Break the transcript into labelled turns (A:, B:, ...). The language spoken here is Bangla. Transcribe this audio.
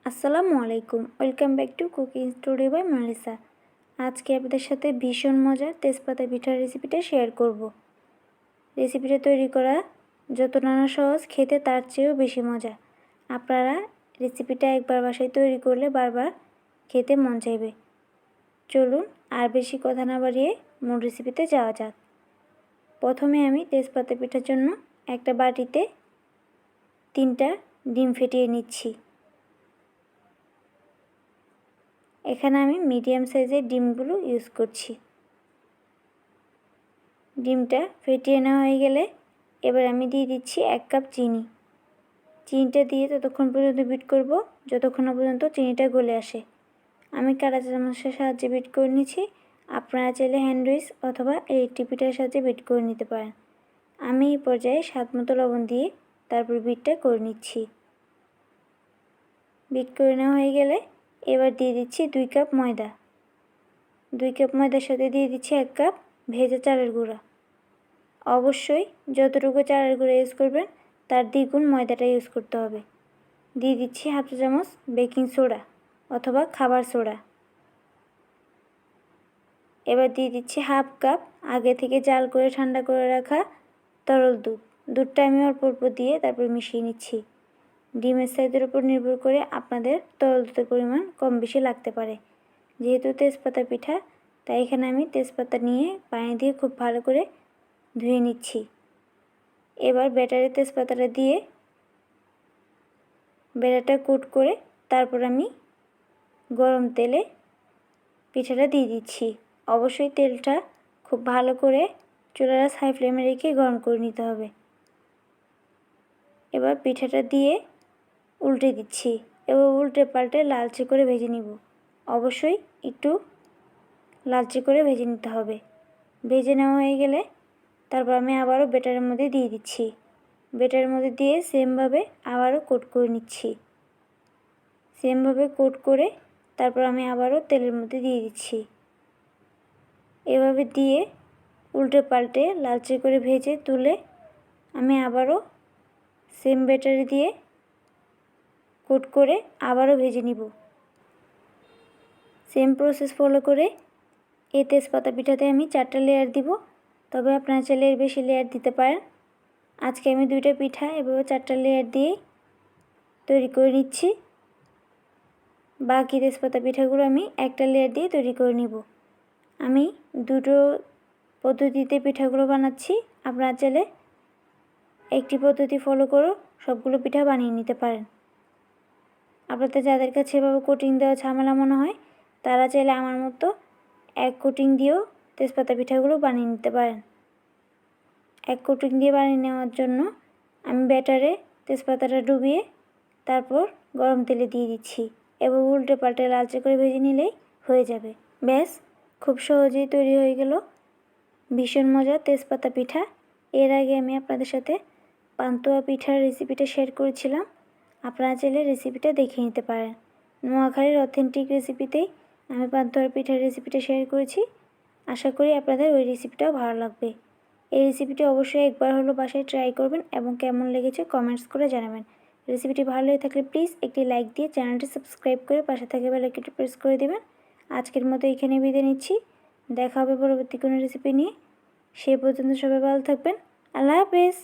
A: আসসালামু আলাইকুম, welcome back to cooking studio by Malisa. আজকে আপনাদের সাথে ভীষণ মজার তেজপাতা পিঠার রেসিপিটা শেয়ার করব। রেসিপিটা তৈরি করা যতটা না সহজ, খেতে তার চেয়েও বেশি মজা। আপনারা রেসিপিটা একবার বাসায় তৈরি করলে বারবার খেতে মন চাইবে। চলুন আর বেশি কথা না বাড়িয়ে মূল রেসিপিতে যাওয়া যাক। প্রথমে আমি তেজপাতা পিঠার জন্য একটা বাটিতে 3টা ডিম ফেটিয়ে নিচ্ছি। এখানে আমি মিডিয়াম সাইজের ডিমগুলো ইউজ করছি। ডিমটা ফেটিয়ে নেওয়া হয়ে গেলে এবার আমি দিয়ে দিচ্ছি 1 কাপ চিনি। চিনিটা দিয়ে ততক্ষণ পর্যন্ত বিট করব যতক্ষণ না পর্যন্ত চিনিটা গলে আসে। আমি কাঁটা চামচের সাহায্যে বিট করে নিচ্ছি। আপনারা চাইলে হ্যান্ড উইস্ক অথবা ইলেকট্রিক বিটারের সাহায্যে বিট করে নিতে পারেন। আমি এই পর্যায়ে স্বাদ মতো লবণ দিয়ে তারপর বিটটা করে নিচ্ছি। বিট করে নেওয়া হয়ে গেলে এবার দিয়ে দিচ্ছি 2 কাপ ময়দা। 2 কাপ ময়দার সাথে দিয়ে দিচ্ছি 1 কাপ ভেজা চালের গুঁড়া। অবশ্যই যতটুকু চালের গুঁড়া ইউজ করবেন তার দ্বিগুণ ময়দাটা ইউজ করতে হবে। দিয়ে দিচ্ছি হাফ চা চামচ বেকিং সোডা অথবা খাবার সোডা। এবার দিয়ে দিচ্ছি হাফ কাপ আগে থেকে জাল করে ঠান্ডা করে রাখা তরল দুধ। দুধটা আমি অল্প অল্প দিয়ে তারপর মিশিয়ে নিচ্ছি। ডিমের সাইজের উপর নির্ভর করে আপনাদের তরল দুধের পরিমাণ কম বেশি লাগতে পারে। যেহেতু তেজপাতা পিঠা, তাই এখানে আমি তেজপাতা নিয়ে পানি দিয়ে খুব ভালো করে ধুয়ে নিচ্ছি। এবার ব্যাটারে তেজপাতাটা দিয়ে ব্যাটারটা কোট করে তারপর আমি গরম তেলে পিঠাটা দিয়ে দিচ্ছি। অবশ্যই তেলটা খুব ভালো করে চুলার হাই ফ্লেমে রেখে গরম করে নিতে হবে। এবার পিঠাটা দিয়ে উল্টে দিচ্ছি এবং উল্টে পাল্টে লালচে করে ভেজে নিব। অবশ্যই একটু লালচে করে ভেজে নিতে হবে। ভেজে নেওয়া হয়ে গেলে তারপর আমি আবারও ব্যাটারের মধ্যে দিয়ে দিচ্ছি। ব্যাটারের মধ্যে দিয়ে সেমভাবে আবারও কোট করে নিচ্ছি। সেমভাবে কোট করে তারপর আমি আবারও তেলের মধ্যে দিয়ে দিচ্ছি। এভাবে দিয়ে উল্টে পাল্টে লালচে করে ভেজে তুলে আমি আবারও সেম ব্যাটারে দিয়ে কোট করে আবারও ভেজে নিব। সেম প্রসেস ফলো করে এই তেজপাতা পিঠাতে আমি 4টা লেয়ার দিব, তবে আপনারা চাইলে এর বেশি লেয়ার দিতে পারেন। আজকে আমি 2টা পিঠা এভাবে 4টা লেয়ার দিয়ে তৈরি করে নিচ্ছি। বাকি তেজপাতা পিঠাগুলো আমি একটা লেয়ার দিয়ে তৈরি করে নিব। আমি দুটো পদ্ধতিতে পিঠাগুলো বানাচ্ছি। আপনারা চাইলে একটি পদ্ধতি ফলো করে সবগুলো পিঠা বানিয়ে নিতে পারেন। আপনাদের যাদের কাছে এভাবে কোটিং দেওয়া ঝামেলা মনে হয় তারা চাইলে আমার মতো 1 কোটিং দিয়েও তেজপাতা পিঠাগুলো বানিয়ে নিতে পারেন। 1 কোটিং দিয়ে বানিয়ে নেওয়ার জন্য আমি ব্যাটারে তেজপাতাটা ডুবিয়ে তারপর গরম তেলে দিয়ে দিচ্ছি এবং উল্টে পাল্টে লালচে করে ভেজে নিলেই হয়ে যাবে। ব্যাস, খুব সহজেই তৈরি হয়ে গেল ভীষণ মজার তেজপাতা পিঠা। এর আগে আমি আপনাদের সাথে পান্তুয়া পিঠার রেসিপিটা শেয়ার করেছিলাম। আপনারা চাইলে রেসিপিটা দেখে নিতে পারেন। নোয়াখালীর অথেন্টিক রেসিপিতেই আমি পান্তুয়ার পিঠার রেসিপিটা শেয়ার করেছি। আশা করি আপনাদের ওই রেসিপিটাও ভালো লাগবে। এই রেসিপিটি অবশ্যই একবার হলো বাসায় ট্রাই করবেন এবং কেমন লেগেছে কমেন্টস করে জানাবেন। রেসিপিটি ভালো লেগে থাকলে প্লিজ একটি লাইক দিয়ে চ্যানেলটি সাবস্ক্রাইব করে পাশে থাকা বেল আইকনটি প্রেস করে দেবেন। আজকের মতো এখানে বিদায় নিচ্ছি। দেখা হবে পরবর্তী কোনো রেসিপি নিয়ে। সেই পর্যন্ত সবাই ভালো থাকবেন। আল্লাহ হাফেজ।